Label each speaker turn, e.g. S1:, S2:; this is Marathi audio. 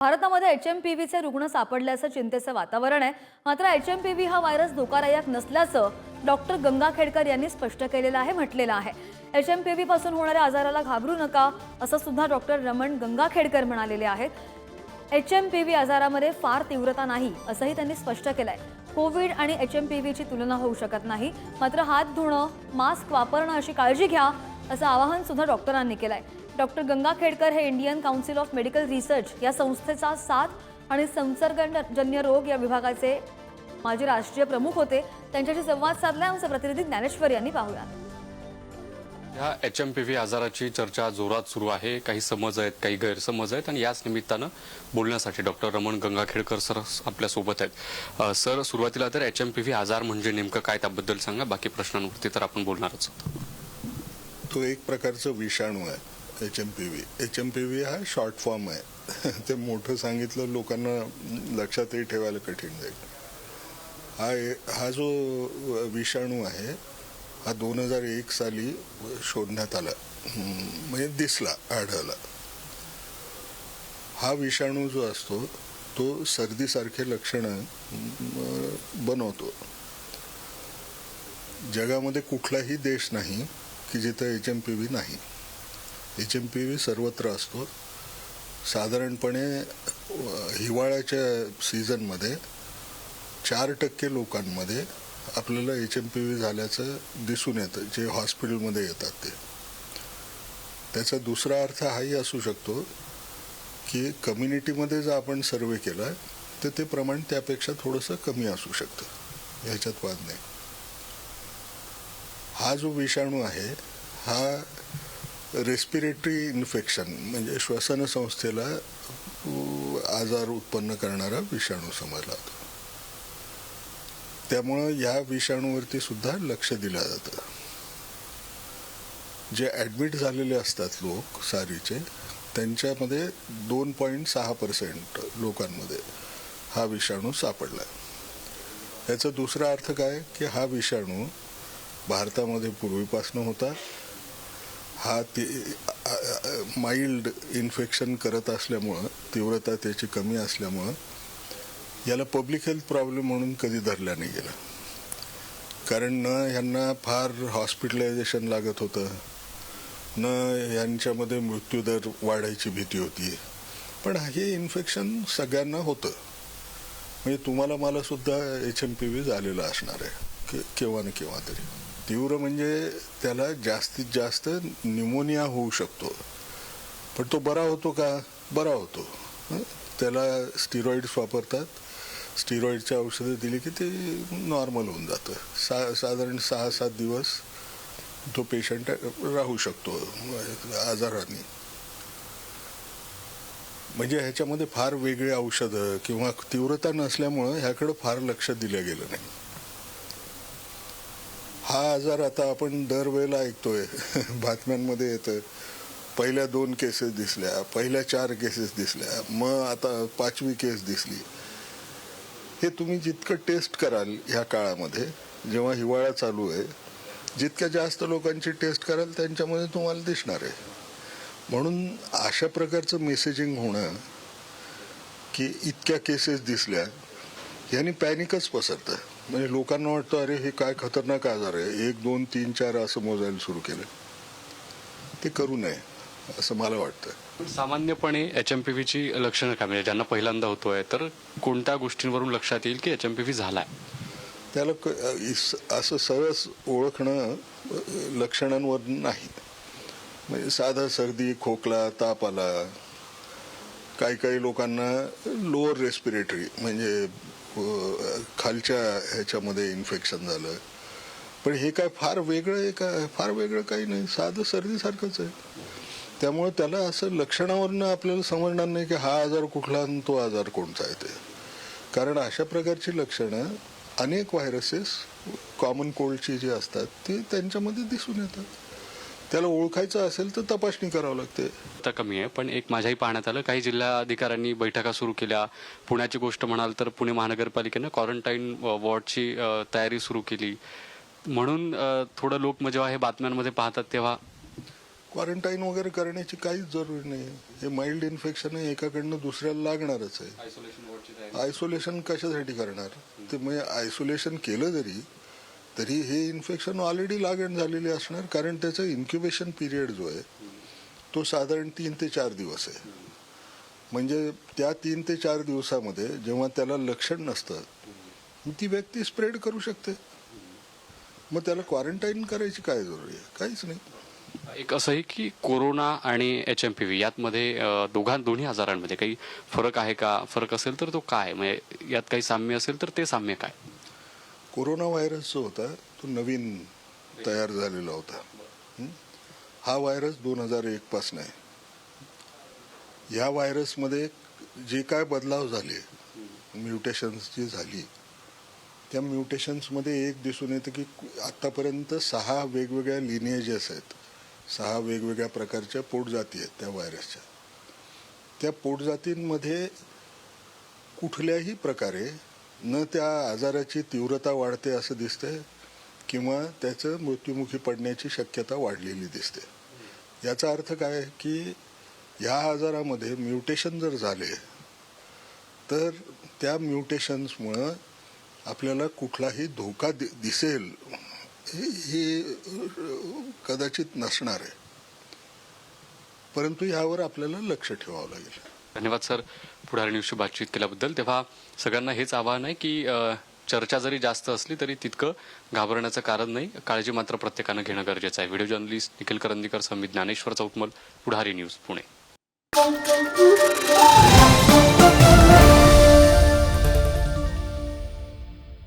S1: भारतामध्ये एचएमपीव्हीचे रुग्ण सापडल्याचं चिंतेचं वातावरण आहे। मात्र एचएमपीव्ही हा व्हायरस धोकादायक नसल्याचं डॉक्टर गंगाखेडकर यांनी स्पष्ट केलेलं आहे, म्हटलेलं आहे। एचएमपीव्ही पासून होणाऱ्या आजाराला घाबरू नका असं सुद्धा डॉक्टर रमण गंगाखेडकर म्हणालेले आहेत। एचएमपीव्ही आजारामध्ये फार तीव्रता नाही असंही त्यांनी स्पष्ट केलंय। कोविड आणि एचएमपीव्हीची तुलना होऊ शकत नाही, मात्र हात धुणं, मास्क वापरणं अशी काळजी घ्या असं आवाहन सुद्धा डॉक्टरांनी केलंय। डॉक्टर गंगाखेडकर हे Indian council of medical research या संस्थेचा साथ आणि संसर्गजन्य रोग या विभागाचे माजी राष्ट्रीय प्रमुख होते। त्यांच्याशी संवाद साधला आमचे प्रतिनिधी ज्ञानेश्वर यांनी। पाहूया।
S2: या एचएमपीव्ही आजाराची चर्चा जोरात सुरू आहे। काही समज आहेत, काही गैरसमज आहेत आणि याच निमित्तानं बोलण्यासाठी डॉक्टर रमण गंगाखेडकर सर आपल्या सोबत आहेत। सर, सुरुवातीला तर एचएमपीव्ही आजार म्हणजे नेमकं काय त्याबद्दल सांगा, बाकी प्रश्नांवरती तर आपण बोलणारच आहोत।
S3: तो एक प्रकारचा विषाणू आहे एचएमपीव्ही हा शॉर्ट फॉर्म आहे। ते मोठं सांगितलं लोकांना लक्षातही ठेवायला कठीण जाईल। हा जो विषाणू आहे हा 2001 साली शोधण्यात आला, म्हणजे दिसला, आढळला। हा विषाणू जो असतो तो सर्दीसारखे लक्षणं बनवतो। जगामध्ये कुठलाही देश नाही की जिथे एचएमपीव्ही नाही। एचएमपीव्ही सर्वत्र असतो। साधारणपणे हिवाळ्याच्या सीझनमध्ये 4% लोकांमध्ये आपल्याला एचएमपीव्ही झाल्याचं दिसून येतं, जे हॉस्पिटलमध्ये येतात ते। त्याचा दुसरा अर्थ हाही असू शकतो की कम्युनिटीमध्ये जर आपण सर्वे केला तर ते प्रमाण त्यापेक्षा थोडंसं कमी असू शकतं, ह्याच्यात वाद नाही। हा जो विषाणू आहे हा रेस्पिरेटरी इन्फेक्शन म्हणजे श्वसन संस्थेला आजार उत्पन्न करणारा विषाणू समजला जातो। त्यामुळे या विषाणूवरती सुद्धा लक्ष दिलं जातं। जे ॲडमिट झालेले असतात लोक सारीचे, त्यांच्यामध्ये 2.6% लोकांमध्ये हा विषाणू सापडला। याचा दुसरा अर्थ काय की हा विषाणू भारतामध्ये पूर्वीपासून होता। हा माइल्ड इन्फेक्शन करत असल्यामुळं, तीव्रता त्याची कमी असल्यामुळं याला पब्लिक हेल्थ प्रॉब्लेम म्हणून कधी धरला नाही गेला। कारण न यांना फार हॉस्पिटलायझेशन लागत होतं, न यांच्यामध्ये मृत्यूदर वाढायची भीती होती। पण हे इन्फेक्शन सगळ्यांना होतं, म्हणजे तुम्हाला मला सुद्धा एचएमपीव्ही झालेला असणार आहे केव्हा ना केव्हा तरी। तीव्र म्हणजे त्याला जास्तीत जास्त न्यूमोनिया होऊ शकतो, पण तो बरा होतो का? बरा होतो। त्याला स्टिरॉइड्स वापरतात, स्टिरॉइडची औषधं दिली की ते नॉर्मल होऊन जातं। साधारण 6-7 दिवस तो पेशंट राहू शकतो आजाराने। म्हणजे ह्याच्यामध्ये फार वेगळी औषधं किंवा तीव्रता नसल्यामुळं ह्याकडे फार लक्ष दिलं गेलं नाही। हा आजार आता आपण दरवेळेला ऐकतोय, बातम्यांमध्ये येतं, पहिल्या 2 केसेस दिसल्या, पहिल्या 4 केसेस दिसल्या, मग आता 5वी केस दिसली। हे तुम्ही जितकं टेस्ट कराल ह्या काळामध्ये, जेव्हा हिवाळा चालू आहे, जितक्या जास्त लोकांची टेस्ट कराल त्यांच्यामध्ये तुम्हाला दिसणार आहे। म्हणून अशा प्रकारचं मेसेजिंग होणं की इतक्या केसेस दिसल्या, यांनी पॅनिकच पसरतं। म्हणजे लोकांना वाटतं अरे हे काय खतरनाक आजार आहे, 1, 2, 3, 4 असं मोजायला सुरू केलं। ते करू नये असं मला वाटतं।
S2: सामान्यपणे एचएमपीव्हीची लक्षणं काय, म्हणजे ज्यांना पहिल्यांदा होतोय तर कोणत्या गोष्टींवरून लक्षात येईल की एचएमपीव्ही झालाय?
S3: त्याला असं सहज ओळखणं लक्षणांवरून नाही। म्हणजे साधा सर्दी, खोकला, ताप आला, काही लोकांना लोअर रेस्पिरेटरी म्हणजे खालच्या ह्याच्यामध्ये इन्फेक्शन झालं। पण हे काय फार वेगळं आहे का? फार वेगळं काही नाही, साधं सर्दीसारखंच आहे। त्यामुळे त्याला असं लक्षणावरून आपल्याला समजणार नाही की हा आजार कुठला आणि तो आजार कोणता आहे ते। कारण अशा प्रकारची लक्षणं अनेक व्हायरसेस कॉमन कोल्डची जी असतात ती त्यांच्यामध्ये दिसून येतात। त्याला ओळखायचं असेल तर तपासणी करावं लागते।
S2: आता कमी आहे, पण एक माझ्याही पाहण्यात आलं, काही जिल्हाधिकाऱ्यांनी बैठका सुरू केल्या। पुण्याची गोष्ट म्हणाल तर पुणे महानगरपालिकेनं क्वारंटाईन वॉर्डची तयारी सुरू केली। म्हणून थोडं लोक जेव्हा हे बातम्यांमध्ये पाहतात तेव्हा
S3: क्वारंटाईन वगैरे करण्याची काहीच जरुरी नाही. हे माइल्ड इन्फेक्शन आहे, एकाकडनं दुसऱ्याला लागणारच आहे. आयसोलेशन कशासाठी करणार? ते म्हणजे आयसोलेशन केलं तरी हे इन्फेक्शन ऑलरेडी लागण झालेले असणार, कारण त्याचं इन्क्युबेशन पिरियड जो आहे तो साधारण 3 ते 4 दिवस आहे. म्हणजे त्या 3 ते 4 दिवसामध्ये जेव्हा त्याला लक्षण नसतं ती व्यक्ती स्प्रेड करू शकते. मग त्याला क्वारंटाईन करायची काय जरुरी आहे? काहीच नाही.
S2: एक असंही की कोरोना आणि HMPV यातमध्ये दोन्ही आजारांमध्ये काही फरक आहे का? फरक असेल तर तो काय? म्हणजे यात काही साम्य असेल तर ते साम्य काय?
S3: कोरोना व्हायरस जो होता तो नवीन तयार झालेला होता. हा व्हायरस 2001 पासून आहे. या व्हायरसमध्ये जे काय बदलाव झाले, म्युटेशन्स जी झाली, त्या म्युटेशन्समध्ये एक दिसून येतं की आतापर्यंत 6 वेगवेगळ्या लिनिएजेस आहेत, 6 वेगवेगळ्या प्रकारच्या पोटजाती आहेत त्या व्हायरसच्या. त्या पोटजातींमध्ये कुठल्याही प्रकारे न त्या आजाराची तीव्रता वाढते असं दिसतंय किंवा त्याचं मृत्युमुखी पडण्याची शक्यता वाढलेली दिसते. याचा अर्थ काय आहे की ह्या आजारामध्ये म्युटेशन जर झाले तर त्या म्युटेशन्समुळं आपल्याला कुठलाही धोका दिसेल हे कदाचित नसणार आहे, परंतु यावर आपल्याला लक्ष ठेवावं लागेल.
S2: धन्यवाद सर, पुढारी न्यूजशी बातचीत केल्याबद्दल. तेव्हा सगळ्यांना हेच आवाहन आहे की चर्चा जरी जास्त असली तरी तितकं घाबरण्याचं कारण नाही, काळजी मात्र प्रत्येकानं घेणं गरजेचं आहे. व्हिडिओ जर्नलिस्ट निखिल करंदीकर, संवित ज्ञानेश्वर चौतमल, पुढारी न्यूज, पुणे.